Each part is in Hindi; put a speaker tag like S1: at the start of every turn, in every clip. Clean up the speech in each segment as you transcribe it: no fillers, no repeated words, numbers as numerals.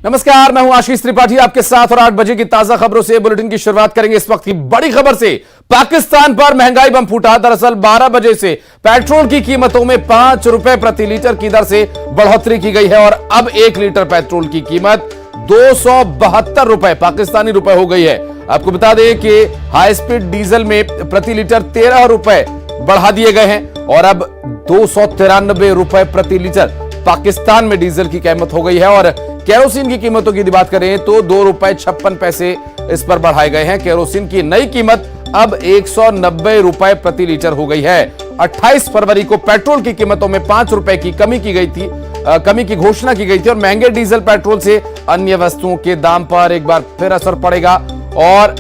S1: नमस्कार, मैं हूं आशीष त्रिपाठी आपके साथ और 8 बजे की ताजा खबरों से बुलेटिन की शुरुआत करेंगे। इस वक्त की बड़ी खबर से पाकिस्तान पर महंगाई बम फूटा। दरअसल 12 बजे से पेट्रोल की कीमतों में 5 रुपए प्रति लीटर की दर से बढ़ोतरी की गई है और अब 1 लीटर पेट्रोल की कीमत 272 रुपए पाकिस्तानी रुपए हो गई है। आपको बता दें कि हाई स्पीड डीजल में प्रति लीटर 13 रुपए बढ़ा दिए गए हैं और अब 293 रुपए प्रति लीटर पाकिस्तान में डीजल की कीमत हो गई है। और केरोसिन की कीमतों की बात करें तो 2 रुपए 56 पैसे इस पर बढ़ाए गए हैं। केरोसिन की नई कीमत अब 190 रुपए प्रति लीटर हो गई है। 28 फरवरी को पेट्रोल की कीमतों में 5 रुपए की कमी की घोषणा की गई थी और महंगे डीजल पेट्रोल से अन्य वस्तुओं के दाम पर एक बार फिर असर पड़ेगा और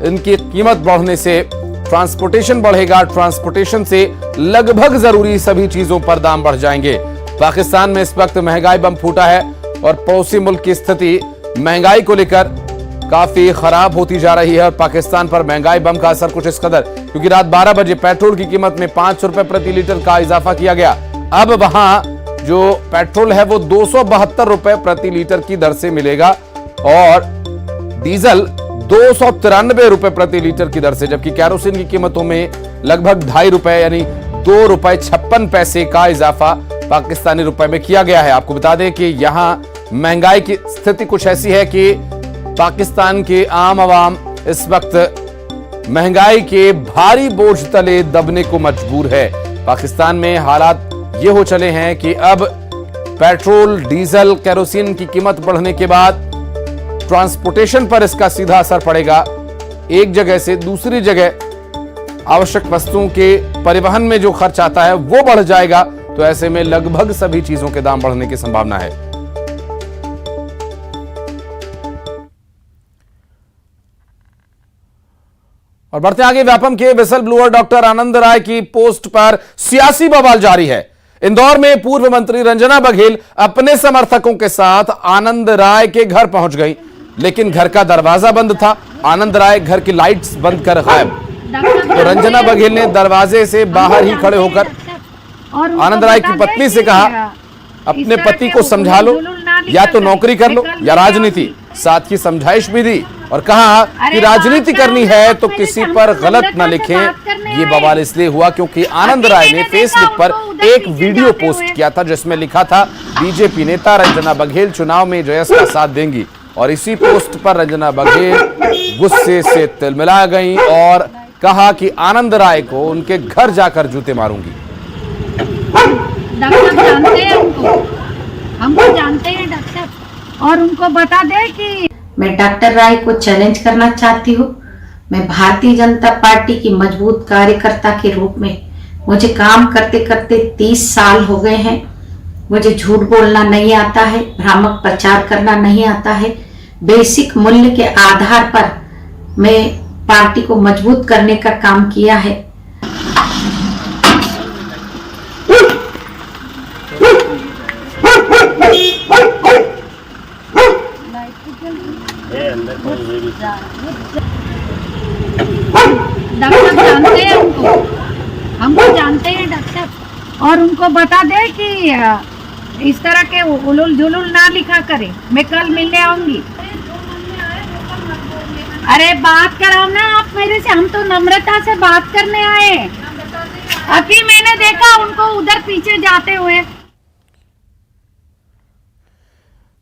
S1: इनकी कीमत बढ़ने से ट्रांसपोर्टेशन बढ़ेगा। ट्रांसपोर्टेशन से लगभग जरूरी सभी चीजों पर दाम बढ़ जाएंगे। पाकिस्तान में इस वक्त महंगाई बम फूटा है और पड़ोसी मुल्क की स्थिति महंगाई को लेकर काफी खराब होती जा रही है और पाकिस्तान पर महंगाई बम का असर कुछ इस कदर, क्योंकि रात 12 बजे पेट्रोल की कीमत में 5 रुपए प्रति लीटर का इजाफा किया गया। अब वहां जो पेट्रोल है वो 272 रुपए प्रति लीटर की दर से मिलेगा और डीजल 293 रुपए प्रति लीटर की दर से, जबकि केरोसिन की कीमतों में लगभग 2.5 रुपए यानी 2 रुपए 56 पैसे का इजाफा पाकिस्तानी रुपए में किया गया है। आपको बता दें कि यहां महंगाई की स्थिति कुछ ऐसी है कि पाकिस्तान के आम आवाम इस वक्त महंगाई के भारी बोझ तले दबने को मजबूर है। पाकिस्तान में हालात ये हो चले हैं कि अब पेट्रोल, डीजल, केरोसिन की कीमत बढ़ने के बाद ट्रांसपोर्टेशन पर इसका सीधा असर पड़ेगा। एक जगह से दूसरी जगह आवश्यक वस्तुओं के परिवहन में जो खर्च आता है वो बढ़ जाएगा। तो ऐसे में लगभग सभी चीजों के दाम बढ़ने की संभावना है। और बढ़ते आगे, व्यापम के विसल ब्लोअर डॉक्टर आनंद राय की पोस्ट पर सियासी बवाल जारी है। इंदौर में पूर्व मंत्री रंजना बघेल अपने समर्थकों के साथ आनंद राय के घर पहुंच गई, लेकिन घर का दरवाजा बंद था। आनंद राय घर की लाइट्स बंद कर गायब। तो रंजना बघेल ने दरवाजे से बाहर ही खड़े होकर आनंद राय की पत्नी से कहा, अपने पति को समझा लो, या तो नौकरी कर लो या राजनीति। साथ ही समझाइश भी दी और कहा कि राजनीति करनी है तो किसी पर गलत न लिखें। ये बवाल इसलिए हुआ क्योंकि आनंद राय ने फेसबुक पर एक वीडियो पोस्ट किया था जिसमें लिखा था, बीजेपी नेता रंजना बघेल चुनाव में जयस का साथ देंगी। और इसी पोस्ट पर रंजना बघेल गुस्से से तिलमिला गई और कहा कि आनंद राय को उनके घर जाकर जूते मारूंगी।
S2: डॉक्टर जानते हैं हमको जानते हैं डॉक्टर, और उनको बता दे कि
S3: मैं डॉक्टर राय को चैलेंज करना चाहती हूँ। मैं भारतीय जनता पार्टी की मजबूत कार्यकर्ता के रूप में मुझे काम करते करते 30 साल हो गए हैं। मुझे झूठ बोलना नहीं आता है, भ्रामक प्रचार करना नहीं आता है। बेसिक मूल्य के आधार पर मैं पार्टी को मजबूत करने का काम किया है।
S2: डॉक्टर जानते हैं हमको जानते हैं डॉक्टर, और उनको बता दे कि इस तरह के उलूल जुलूल ना लिखा करे। मैं कल मिलने आऊंगी। अरे बात कराओ ना आप मेरे से, हम तो नम्रता से बात करने आए। अभी मैंने देखा उनको उधर पीछे जाते हुए।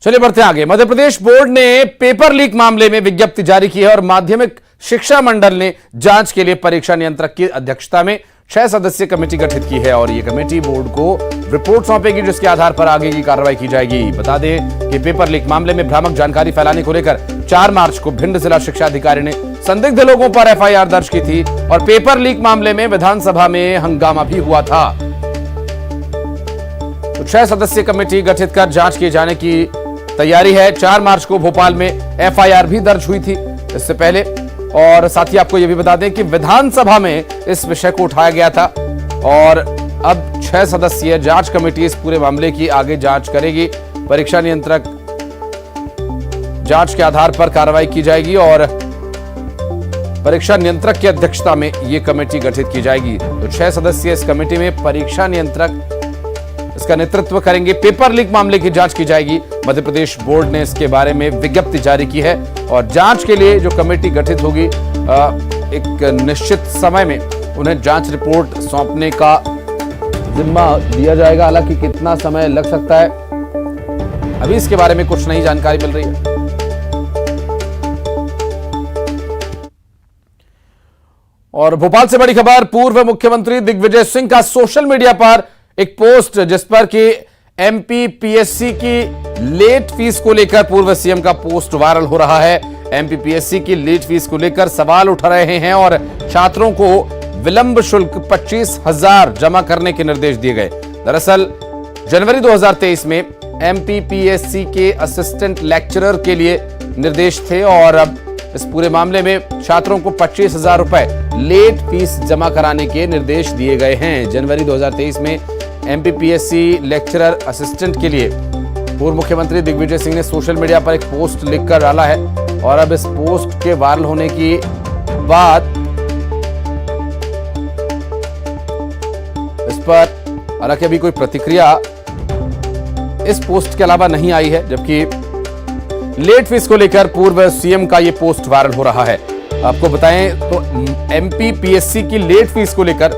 S1: चलिए बढ़ते आगे। मध्य प्रदेश बोर्ड ने पेपर लीक मामले में विज्ञप्ति जारी की है और माध्यमिक शिक्षा मंडल ने जांच के लिए परीक्षा नियंत्रक की अध्यक्षता में 6 सदस्यीय कमेटी गठित की है और यह कमेटी बोर्ड को रिपोर्ट सौंपेगी जिसके आधार पर आगे की कार्रवाई की जाएगी। बता दें कि पेपर लीक मामले में भ्रामक जानकारी फैलाने को लेकर 4 मार्च को भिंड जिला शिक्षा अधिकारी ने संदिग्ध लोगों पर FIR दर्ज की थी और पेपर लीक मामले में विधानसभा में हंगामा भी हुआ था। तो 6 सदस्यीय कमेटी गठित कर जांच किए जाने की तैयारी है। 4 मार्च को भोपाल में FIR भी दर्ज हुई थी इससे पहले। और साथ ही आपको यह भी बता दें कि विधानसभा में इस विषय को उठाया गया था और अब 6 सदस्यीय जांच कमेटी इस पूरे मामले की आगे जांच करेगी। परीक्षा नियंत्रक जांच के आधार पर कार्रवाई की जाएगी और परीक्षा नियंत्रक की अध्यक्षता में यह कमेटी गठित की जाएगी। तो 6 सदस्यीय इस कमेटी में परीक्षा नियंत्रक इसका नेतृत्व करेंगे। पेपर लीक मामले की जांच की जाएगी। मध्य प्रदेश बोर्ड ने इसके बारे में विज्ञप्ति जारी की है और जांच के लिए जो कमेटी गठित होगी एक निश्चित समय में उन्हें जांच रिपोर्ट सौंपने का जिम्मा दिया जाएगा। हालांकि कितना समय लग सकता है अभी इसके बारे में कुछ नई जानकारी मिल रही है। और भोपाल से बड़ी खबर, पूर्व मुख्यमंत्री दिग्विजय सिंह का सोशल मीडिया पर एक पोस्ट जिस पर कि एमपीपीएससी की लेट फीस को लेकर पूर्व सीएम का पोस्ट वायरल हो रहा है। एमपीपीएससी की लेट फीस को लेकर सवाल उठ रहे हैं और छात्रों को विलंब शुल्क 25,000 जमा करने के निर्देश दिए गए। दरअसल जनवरी 2023 में एमपीपीएससी के असिस्टेंट लेक्चरर के लिए निर्देश थे और अब इस पूरे मामले में छात्रों को 25,000 रुपए लेट फीस जमा कराने के निर्देश दिए गए हैं। जनवरी 2023 में एमपीपीएससी लेक्चरर असिस्टेंट के लिए पूर्व मुख्यमंत्री दिग्विजय सिंह ने सोशल मीडिया पर एक पोस्ट लिखकर डाला है और अब इस पोस्ट के वायरल होने की बाद इस पर हालांकि अभी कोई प्रतिक्रिया इस पोस्ट के अलावा नहीं आई है, जबकि लेट फीस को लेकर पूर्व सीएम का यह पोस्ट वायरल हो रहा है। आपको बताएं तो एमपीपीएससी की लेट फीस को लेकर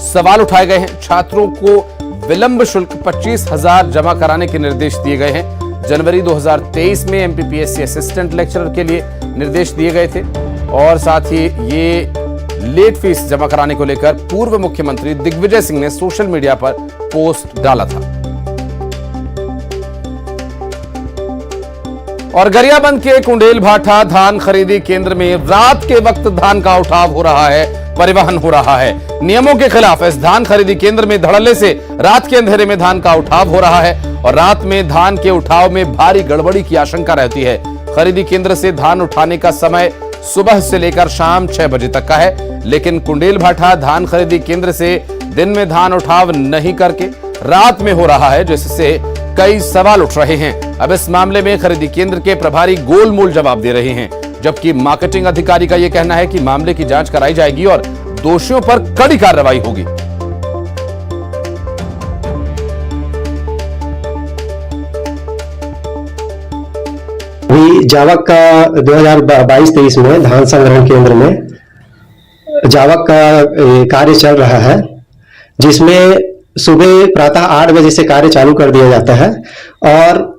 S1: सवाल उठाए गए हैं। छात्रों को विलंब शुल्क 25,000 जमा कराने के निर्देश दिए गए हैं। जनवरी 2023 में एमपीपीएससी असिस्टेंट लेक्चरर के लिए निर्देश दिए गए थे और साथ ही ये लेट फीस जमा कराने को लेकर पूर्व मुख्यमंत्री दिग्विजय सिंह ने सोशल मीडिया पर पोस्ट डाला था। और गरियाबंद के कुंडेल भाठा धान खरीदी केंद्र में रात के वक्त धान का उठाव हो रहा है, परिवहन हो रहा है। नियमों के खिलाफ इस धान खरीदी केंद्र में धड़ल्ले से रात के अंधेरे में धान का उठाव हो रहा है और रात में धान के उठाव में भारी गड़बड़ी की आशंका रहती है। खरीदी केंद्र से धान उठाने का समय सुबह से लेकर शाम 6 बजे तक का है, लेकिन कुंडेल भाठा धान खरीदी केंद्र से दिन में धान उठाव नहीं करके रात में हो रहा है, जिससे कई सवाल उठ रहे हैं। अब इस मामले में खरीदी केंद्र के प्रभारी गोलमोल जवाब दे रहे हैं, जबकि मार्केटिंग अधिकारी का यह कहना है कि मामले की जांच कराई जाएगी और दोषियों पर कड़ी कार्रवाई होगी।
S4: अभी जावक का 2022-23 में धान संग्रहण केंद्र में जावक का कार्य चल रहा है, जिसमें सुबह प्रातः 8 बजे से कार्य चालू कर दिया जाता है और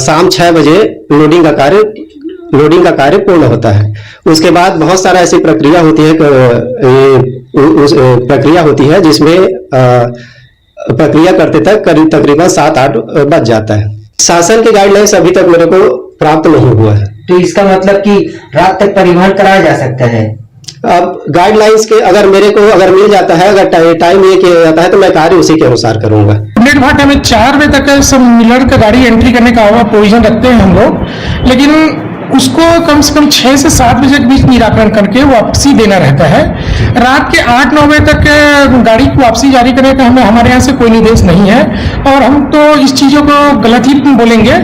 S4: शाम 6 बजे लोडिंग का कार्य पूर्ण होता है। उसके बाद बहुत सारा ऐसी प्रक्रिया होती है जिसमें प्रक्रिया करते तक करीब तकरीबन 7-8 बज जाता है। शासन के गाइडलाइंस अभी तक मेरे को प्राप्त नहीं हुआ है।
S5: तो इसका मतलब कि रात तक परिवहन कराया जा सकता है।
S4: अब गाइडलाइंस के अगर मेरे को मिल जाता है, अगर टाइम ये किया जाता है तो मैं कार्य उसी के अनुसार करूंगा।
S6: कुंडेल भाठा में 4 बजे तक सब मिलर का गाड़ी एंट्री करने का प्रोविजन रखते हैं हम लोग, लेकिन उसको कम से कम 6 से 7 बजे के बीच निराकरण करके वापसी देना रहता है। रात के 8-9 बजे तक गाड़ी को वापसी जारी करने का हमारे यहाँ से कोई निर्देश नहीं है और हम तो इस चीज़ों को गलत ही बोलेंगे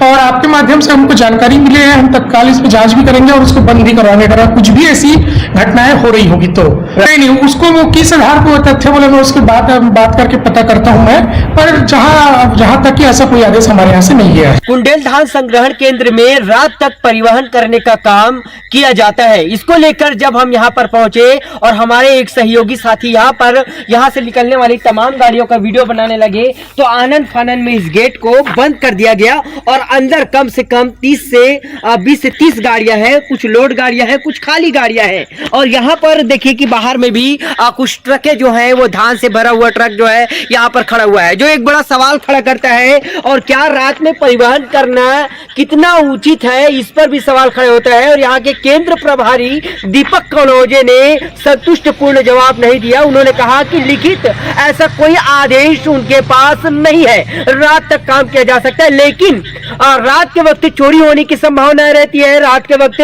S6: और आपके माध्यम से हमको जानकारी मिले है, हम तत्काल इस पर जांच भी करेंगे और उसको बंद भी करवाने का कुछ भी ऐसी घटनाएं हो रही होगी तो नहीं उसको वो किस आधार को तथ्य बोले मैं उसके बात करके पता करता हूँ मैं, पर जहाँ तक कि ऐसा कोई आदेश हमारे यहाँ से नहीं गया है।
S5: कुंडेल धान संग्रहण केंद्र में रात तक परिवहन करने का काम किया जाता है। इसको लेकर जब हम यहाँ पर पहुंचे और हमारे एक सहयोगी साथी यहाँ से निकलने वाली तमाम गाड़ियों का वीडियो बनाने लगे तो आनंद फानन में इस गेट को बंद कर दिया गया और अंदर कम से कम 20 से 30 गाड़ियां हैं, कुछ लोड गाड़ियां हैं, कुछ खाली गाड़ियां हैं। और यहाँ पर देखिए कि बाहर में भी कुछ ट्रकें जो है वो धान से भरा हुआ ट्रक जो है यहाँ पर खड़ा हुआ है, जो एक बड़ा सवाल खड़ा करता है और क्या रात में परिवहन करना कितना उचित है, इस पर भी सवाल खड़े होता है। और यहाँ के केंद्र प्रभारी दीपक कनौजे ने संतुष्ट पूर्ण जवाब नहीं दिया। उन्होंने कहा कि लिखित ऐसा कोई आदेश उनके पास नहीं है, रात तक काम किया जा सकता है, लेकिन रात के वक्त चोरी होने की संभावना रहती है, रात के वक्त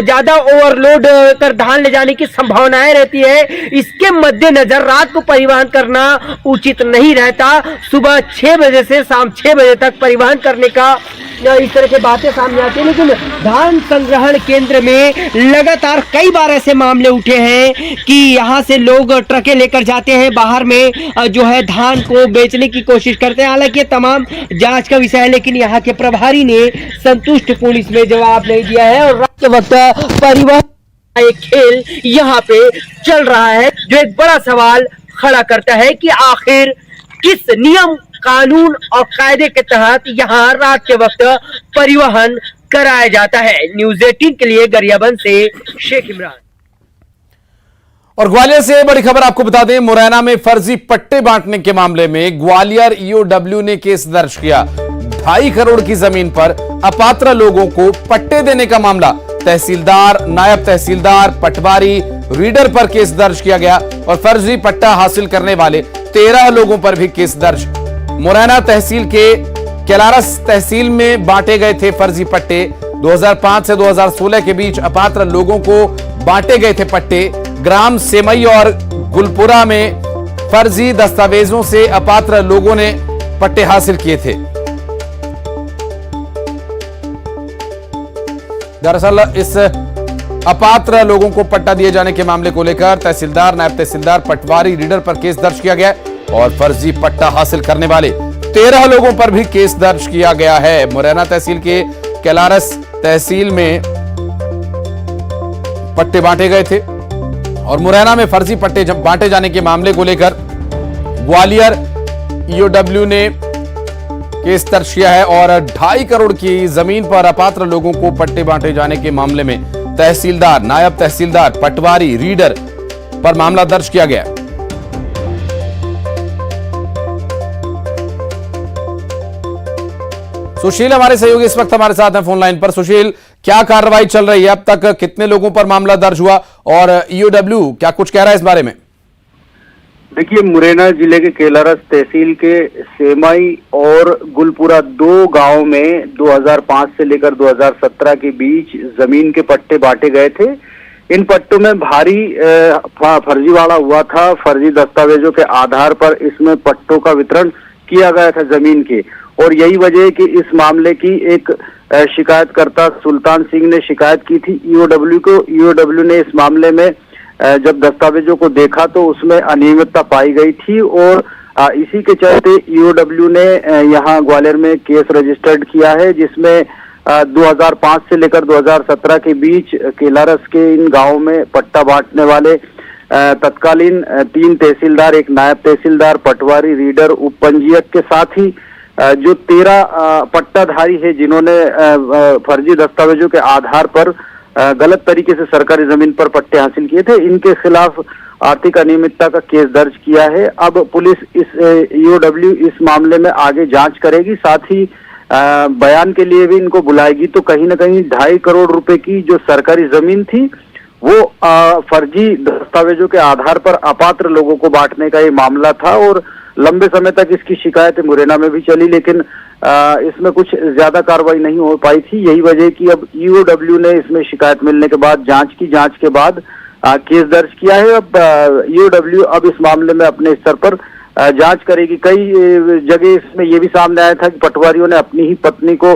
S5: ज्यादा ओवरलोड कर धान ले जाने की संभावनाएं रहती है। इसके मद्देनजर रात को परिवहन करना उचित नहीं रहता। सुबह 6 बजे से शाम 6 बजे तक परिवहन करने का इस तरह की बातें सामने आती है, लेकिन धान संग्रहण केंद्र में लगातार कई बार ऐसे मामले उठे हैं कि यहाँ से लोग ट्रकें लेकर जाते हैं, बाहर में जो है धान को बेचने की कोशिश करते हैं। हालांकि ये तमाम जांच का विषय है, लेकिन यहाँ के प्रभारी ने संतुष्ट पुलिस में जवाब नहीं दिया है और रात के वक्त परिवहन का एक खेल यहाँ पे चल रहा है, जो एक बड़ा सवाल खड़ा करता है कि आखिर किस नियम, कानून और कायदे के तहत यहाँ रात के वक्त परिवहन कराया जाता है। न्यूज़ 18 के लिए गरियाबंद से शेख इमरान।
S1: और ग्वालियर से बड़ी खबर आपको बता दें, मुरैना में फर्जी पट्टे बांटने के मामले में ग्वालियर ईओडब्ल्यू ने केस दर्ज किया। 2.5 करोड़ की जमीन पर अपात्र लोगों को पट्टे देने का मामला, तहसीलदार, नायब तहसीलदार, पटवारी, रीडर पर केस दर्ज किया गया और फर्जी पट्टा हासिल करने वाले 13 लोगों पर भी केस दर्ज। मुरैना तहसील के केलारस तहसील में बांटे गए थे फर्जी पट्टे। 2005 से 2016 के बीच अपात्र लोगों को बांटे गए थे पट्टे। ग्राम सेमई और गुलपुरा में फर्जी दस्तावेजों से अपात्र लोगों ने पट्टे हासिल किए थे। दरअसल इस अपात्र लोगों को पट्टा दिए जाने के मामले को लेकर तहसीलदार, नायब तहसीलदार, पटवारी, रीडर पर केस दर्ज किया गया और फर्जी पट्टा हासिल करने वाले 13 लोगों पर भी केस दर्ज किया गया है। मुरैना तहसील के केलारस तहसील में पट्टे बांटे गए थे और मुरैना में फर्जी पट्टे जब बांटे जाने के मामले को लेकर ग्वालियर ईओडब्ल्यू ने केस दर्ज किया है और 2.5 करोड़ की जमीन पर अपात्र लोगों को पट्टे बांटे जाने के मामले में तहसीलदार, नायब तहसीलदार, पटवारी, रीडर पर मामला दर्ज किया गया। सुशील हमारे सहयोगी इस वक्त हमारे साथ हैं फोन लाइन पर। सुशील, क्या कार्रवाई चल रही है? अब तक कितने लोगों पर मामला दर्ज हुआ और ईओडब्ल्यू क्या कुछ कह रहा है इस बारे में?
S7: देखिए, मुरैना जिले के केलारस तहसील के सेमई और गुलपुरा 2 गांव में 2005 से लेकर 2017 के बीच जमीन के पट्टे बांटे गए थे। इन पट्टों में भारी फर्जीवाड़ा हुआ था। फर्जी दस्तावेजों के आधार पर इसमें पट्टों का वितरण किया गया था जमीन के, और यही वजह है कि इस मामले की एक शिकायतकर्ता सुल्तान सिंह ने शिकायत की थी ईओडब्ल्यू को। ईओडब्ल्यू ने इस मामले में जब दस्तावेजों को देखा तो उसमें अनियमितता पाई गई थी और इसी के चलते ईओडब्ल्यू ने यहाँ ग्वालियर में केस रजिस्टर्ड किया है, जिसमें 2005 से लेकर 2017 के बीच केलारस के इन गांवों में पट्टा बांटने वाले तत्कालीन 3 तहसीलदार, एक नायब तहसीलदार, पटवारी, रीडर, उपपंजीयक के साथ ही जो 13 पट्टाधारी है जिन्होंने फर्जी दस्तावेजों के आधार पर गलत तरीके से सरकारी जमीन पर पट्टे हासिल किए थे, इनके खिलाफ आर्थिक अनियमितता का केस दर्ज किया है। अब पुलिस इस ईओडब्ल्यू इस मामले में आगे जांच करेगी, साथ ही बयान के लिए भी इनको बुलाएगी। तो कहीं ना कहीं 2.5 करोड़ रुपए की जो सरकारी जमीन थी वो फर्जी दस्तावेजों के आधार पर अपात्र लोगों को बांटने का ये मामला था और लंबे समय तक इसकी शिकायत मुरैना में भी चली, लेकिन इसमें कुछ ज्यादा कार्रवाई नहीं हो पाई थी। यही वजह कि अब ईओडब्ल्यू ने इसमें शिकायत मिलने के बाद जांच के बाद केस दर्ज किया है। अब ईओडब्ल्यू अब इस मामले में अपने स्तर पर जांच करेगी। कई जगह इसमें ये भी सामने आया था कि पटवारियों ने अपनी ही पत्नी को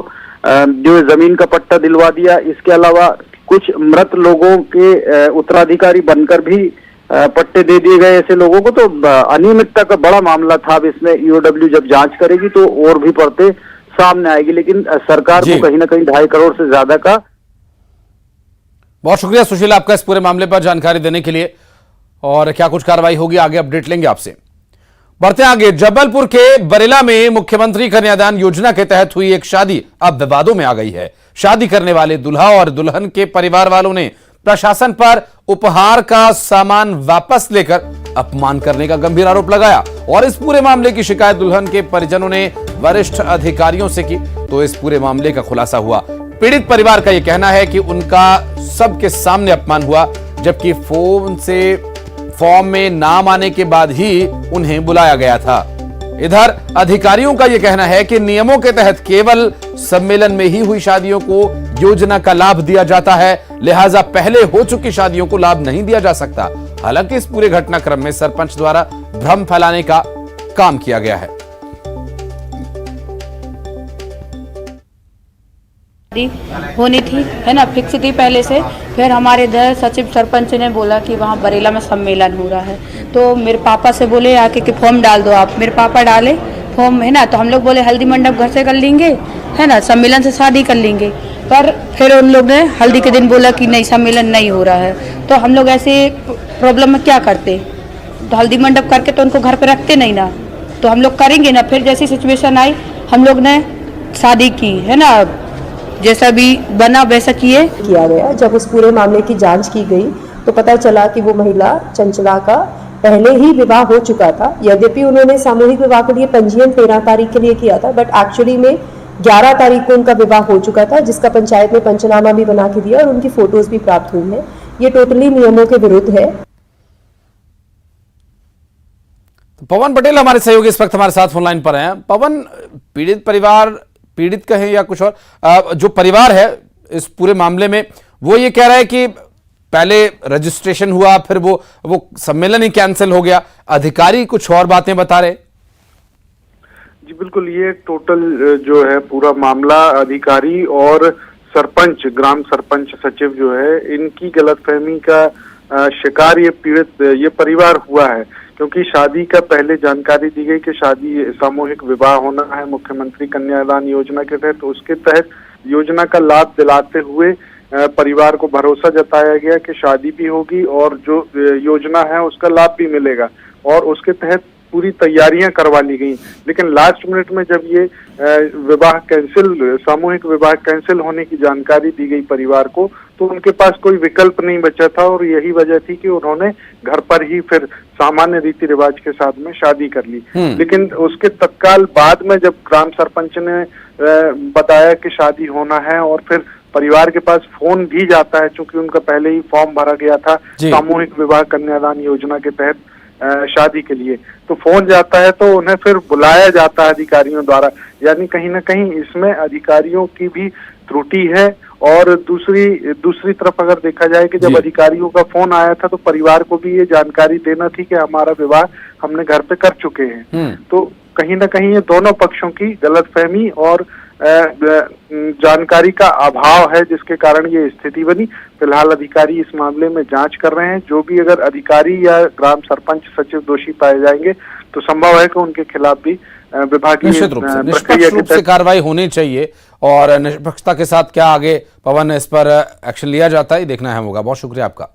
S7: जो जमीन का पट्टा दिलवा दिया। इसके अलावा कुछ मृत लोगों के उत्तराधिकारी बनकर भी पट्टे दे दिए गए ऐसे लोगों को। तो अनियमितता का बड़ा मामला था। अब इसमें ईओडब्ल्यू जब जांच करेगी तो और भी परतें सामने आएगी, लेकिन सरकार को कहीं ना कहीं 2.5 करोड़ से ज्यादा का।
S1: बहुत शुक्रिया सुशील आपका इस पूरे मामले पर जानकारी देने के लिए, और क्या कुछ कार्रवाई होगी आगे अपडेट लेंगे आपसे। बढ़ते आगे, जबलपुर के बरेला में मुख्यमंत्री कन्यादान योजना के तहत हुई एक शादी अब विवादों में आ गई है। शादी करने वाले दुल्हा और दुल्हन के परिवार वालों ने प्रशासन पर उपहार का सामान वापस लेकर अपमान करने का गंभीर आरोप लगाया और इस पूरे मामले की शिकायत दुल्हन के परिजनों ने वरिष्ठ अधिकारियों से की। तो इस पूरे मामले का खुलासा हुआ। पीड़ित परिवार का यह कहना है कि उनका सबके सामने अपमान हुआ, जबकि फॉर्म में नाम आने के बाद ही उन्हें बुलाया गया था। इधर अधिकारियों का यह कहना है कि नियमों के तहत केवल सम्मेलन में ही हुई शादियों को योजना का लाभ दिया जाता है, लिहाजा पहले हो चुकी शादियों को लाभ नहीं दिया जा सकता। हालांकि इस पूरे घटनाक्रम में सरपंच द्वारा भ्रम फैलाने का काम किया गया है।
S8: शादी होनी थी, है ना, फिक्स थी पहले से। फिर हमारे इधर सचिव सरपंच ने बोला कि वहाँ बरेला में सम्मेलन हो रहा है, तो मेरे पापा से बोले आके कि फॉर्म डाल दो आप। मेरे पापा डाले फॉर्म, है ना, तो हम लोग बोले हल्दी मंडप घर से कर लेंगे, है ना, सम्मेलन से शादी कर लेंगे। पर फिर उन लोग ने हल्दी के दिन बोला कि नहीं, सम्मेलन नहीं हो रहा है। तो हम लोग ऐसे प्रॉब्लम में क्या करते, तो हल्दी मंडप करके तो उनको घर पे रखते नहीं ना, तो हम लोग करेंगे ना। फिर जैसी सिचुएशन आई हम लोग ने शादी की, है ना, जैसा भी बना वैसा किया
S9: गया। जब उस पूरे मामले की जांच की गई तो पता चला कि वो महिला चंचला का पहले ही विवाह हो चुका था। यद्यपि उन्होंने सामूहिक विवाह के लिए पंजीयन 13 तारीख के लिए किया था, बट एक्चुअली में 11 तारीख को उनका विवाह हो चुका था, जिसका पंचायत ने पंचनामा भी बना के दिया और उनकी फोटोज भी प्राप्त हुई है। ये टोटली नियमों के विरुद्ध है।
S1: पवन पटेल हमारे सहयोगी इस वक्त हमारे साथ फोन लाइन पर हैं। पवन, पीड़ित परिवार, पीड़ित कहें या कुछ और, जो परिवार है इस पूरे मामले में, वो ये कह रहा है कि पहले रजिस्ट्रेशन हुआ, फिर वो सम्मेलन ही कैंसिल हो गया। अधिकारी कुछ और बातें बता रहे।
S7: जी बिल्कुल, ये टोटल जो है पूरा मामला अधिकारी और सरपंच, ग्राम सरपंच सचिव जो है, इनकी गलतफहमी का शिकार ये पीड़ित, ये परिवार हुआ है। क्योंकि शादी का पहले जानकारी दी गई कि शादी सामूहिक विवाह होना है मुख्यमंत्री कन्यादान योजना के तहत। उसके तहत योजना का लाभ दिलाते हुए परिवार को भरोसा जताया गया कि शादी भी होगी और जो योजना है उसका लाभ भी मिलेगा, और उसके तहत पूरी तैयारियां करवा ली गई। लेकिन लास्ट मिनट में जब ये विवाह कैंसिल, सामूहिक विवाह कैंसिल होने की जानकारी दी गई परिवार को, तो उनके पास कोई विकल्प नहीं बचा था, और यही वजह थी कि उन्होंने घर पर ही फिर सामान्य रीति रिवाज के साथ में शादी कर ली। लेकिन उसके तत्काल बाद में जब ग्राम सरपंच ने बताया कि शादी होना है, और फिर परिवार के पास फोन भी जाता है, चूंकि उनका पहले ही फॉर्म भरा गया था सामूहिक विवाह कन्यादान योजना के तहत शादी के लिए, तो फोन जाता है तो उन्हें फिर बुलाया जाता है अधिकारियों द्वारा। यानी कहीं ना कहीं इसमें अधिकारियों की भी त्रुटि है। और दूसरी तरफ अगर देखा जाए कि जब अधिकारियों का फोन आया था तो परिवार को भी ये जानकारी देना थी कि हमारा विवाह हमने घर पे कर चुके हैं। तो कहीं ना कहीं ये दोनों पक्षों की गलतफहमी और जानकारी का अभाव है, जिसके कारण ये स्थिति बनी। फिलहाल अधिकारी इस मामले में जांच कर रहे हैं। जो भी अगर अधिकारी या ग्राम सरपंच सचिव दोषी पाए जाएंगे तो संभव है कि उनके खिलाफ भी विभागीय
S1: निष्पक्ष रूप से कार्रवाई होनी चाहिए, और निष्पक्षता के साथ क्या आगे पवन इस पर एक्शन लिया जाता है देखना है होगा। बहुत शुक्रिया आपका।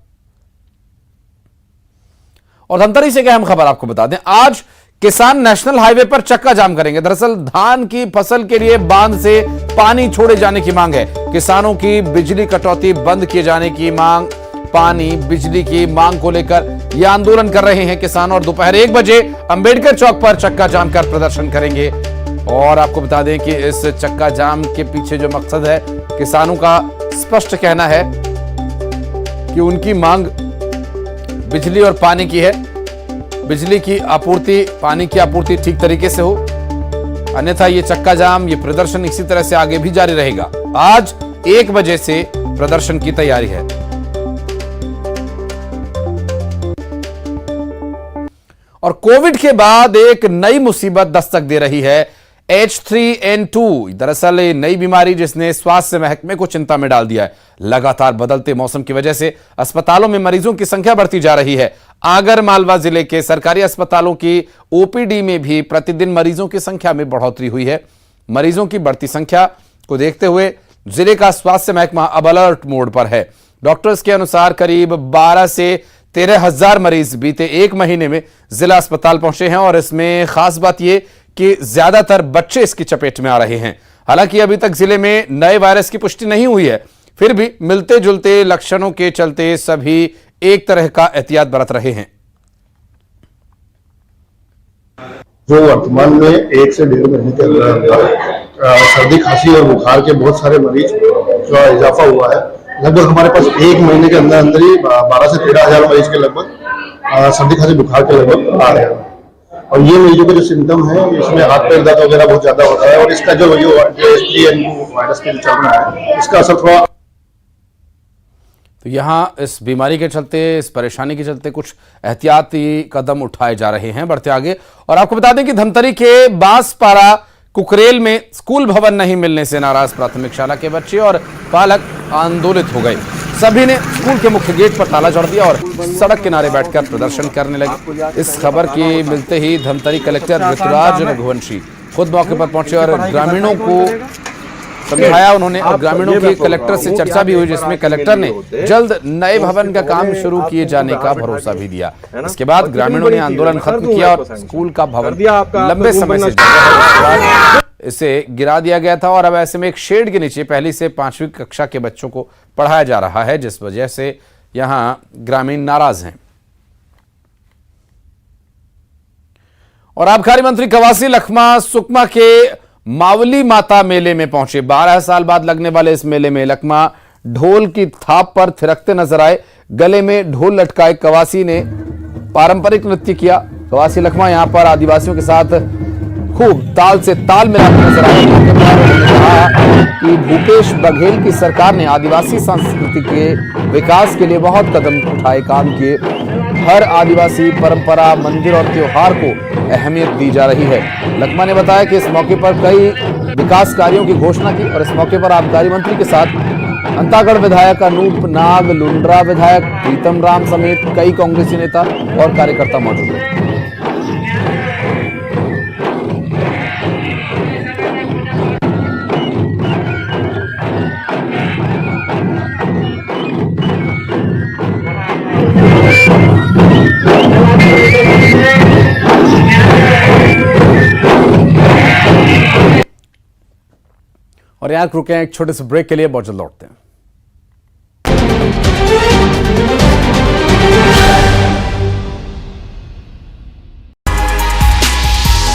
S1: और धमतरी से क्या अहम खबर आपको बता दें, आज किसान नेशनल हाईवे पर चक्का जाम करेंगे। दरअसल धान की फसल के लिए बांध से पानी छोड़े जाने की मांग है। किसानों की बिजली कटौती बंद किए जाने की मांग, पानी बिजली की मांग को लेकर यह आंदोलन कर रहे हैं किसान, और दोपहर 1 बजे अंबेडकर चौक पर चक्का जाम कर प्रदर्शन करेंगे। और आपको बता दें कि इस चक्का जाम के पीछे जो मकसद है, किसानों का स्पष्ट कहना है कि उनकी मांग बिजली और पानी की है। बिजली की आपूर्ति, पानी की आपूर्ति ठीक तरीके से हो, अन्यथा ये चक्का जाम, ये प्रदर्शन इसी तरह से आगे भी जारी रहेगा। आज 1 बजे से प्रदर्शन की तैयारी है। और कोविड के बाद एक नई मुसीबत दस्तक दे रही है, H3N2। दरअसल नई बीमारी जिसने स्वास्थ्य महकमे को चिंता में डाल दिया है। लगातार बदलते मौसम की वजह से अस्पतालों में मरीजों की संख्या बढ़ती जा रही है। आगर मालवा जिले के सरकारी अस्पतालों की ओपीडी में भी प्रतिदिन मरीजों की संख्या में बढ़ोतरी हुई है। मरीजों की बढ़ती संख्या को देखते हुए जिले का स्वास्थ्य महकमा अब अलर्ट मोड पर है। डॉक्टर्स के अनुसार करीब 12 से 13,000 मरीज बीते 1 महीने में जिला अस्पताल पहुंचे हैं, और इसमें खास बात यह कि ज्यादातर बच्चे इसकी चपेट में आ रहे हैं। हालांकि अभी तक जिले में नए वायरस की पुष्टि नहीं हुई है, फिर भी मिलते जुलते लक्षणों के चलते सभी एक तरह का एहतियात बरत रहे हैं।
S10: जो वर्तमान में 1 से 1.5 महीने के अंदर सर्दी खांसी और बुखार के बहुत सारे मरीज जो इजाफा हुआ है। लगभग हमारे पास 1 महीने के अंदर अंदर ही 12 से 13,000 मरीज के लगभग सर्दी खांसी बुखार के लगभग आ रहे हैं। और ये मरीजों के जो सिम्टम है, इसमें हाथ पैर दर्द वगैरह बहुत ज्यादा होता है, और इसका जो H3N2 वायरस के जो चल रहा है, इसका असर थोड़ा।
S1: तो यहाँ इस बीमारी के चलते, इस परेशानी के चलते कुछ एहतियाती कदम उठाए जा रहे हैं। बढ़ते आगे और आपको बता दें कि धमतरी के बांसपारा कुकरेल में स्कूल भवन नहीं मिलने से नाराज प्राथमिक शाला के बच्चे और पालक आंदोलित हो गए। सभी ने स्कूल के मुख्य गेट पर ताला जड़ दिया और सड़क किनारे बैठकर प्रदर्शन करने लगे। इस खबर की मिलते ही धमतरी कलेक्टर ऋतुराज रघुवंशी खुद मौके पर पहुंचे और ग्रामीणों को समझाया उन्होंने। और ग्रामीणों की कलेक्टर से चर्चा भी हुई, जिसमें कलेक्टर ने जल्द नए भवन का काम शुरू किए जाने का भरोसा भी दिया। इसके बाद ग्रामीणों ने आंदोलन खत्म किया और स्कूल का भवन लंबे समय से इसे गिरा दिया गया था और अब ऐसे में एक शेड के नीचे पहली से 5वीं कक्षा के बच्चों को पढ़ाया जा रहा है, जिस वजह से यहां ग्रामीण नाराज हैं। और आबकारी मंत्री कवासी लखमा सुकमा के मावली माता मेले में पहुंचे। 12 साल बाद लगने वाले इस मेले में लखमा ढोल की थाप पर थिरकते नजर आए। गले में ढोल लटकाए कवासी ने पारंपरिक नृत्य किया। कवासी लखमा यहां पर आदिवासियों के साथ खूब ताल से ताल मिलाते नजर आए। उन्होंने कहा कि भूपेश बघेल की सरकार ने आदिवासी संस्कृति के विकास के लिए बहुत कदम उठाए, काम किए। हर आदिवासी परंपरा, मंदिर और त्योहार को अहमियत दी जा रही है। लखमा ने बताया कि इस मौके पर कई विकास कार्यों की घोषणा की और इस मौके पर आबकारी मंत्री के साथ अंतागढ़ विधायक अनूप नाग, लुंड्रा विधायक प्रीतम राम समेत कई कांग्रेसी नेता और कार्यकर्ता मौजूद थे। और यहां रुके हैं एक छोटे से ब्रेक के लिए, बहुत जल्द लौटते हैं।